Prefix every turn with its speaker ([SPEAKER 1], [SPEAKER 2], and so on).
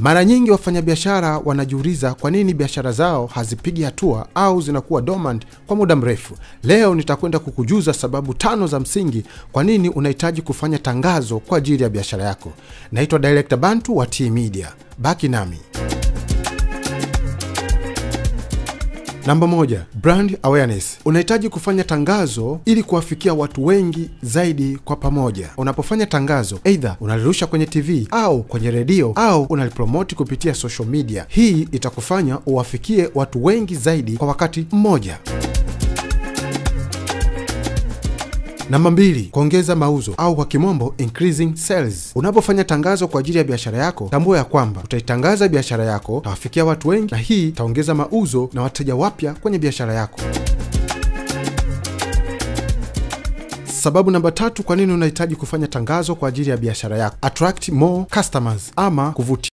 [SPEAKER 1] Mara nyingi wafanyabiashara wanajiuliza kwa nini biashara zao hazipigi hatua au zinakuwa dormant kwa muda mrefu. Leo nitakwenda kukujuza sababu 5 za msingi kwa nini unahitaji kufanya tangazo kwa ajili ya biashara yako. Naitwa Director Bantu wa T-Media. Baki nami. Namba 1, brand awareness. Unahitaji kufanya tangazo ili kuwafikia watu wengi zaidi kwa pamoja. Unapofanya tangazo, either unalirusha kwenye TV au kwenye redio au unalipromote kupitia social media, hii itakufanya uwafikie watu wengi zaidi kwa wakati mmoja. Namba 2, kuongeza mauzo au kwa kimombo increasing sales. Unapofanya tangazo kwa ajili ya biashara yako, tambua ya kwamba utaitangaza biashara yako, utawafikia watu wengi, na hii itaongeza mauzo na wateja wapya kwenye biashara yako. Sababu namba 3 kwa nini unahitaji kufanya tangazo kwa ajili ya biashara yako: attract more customers, ama kuvutia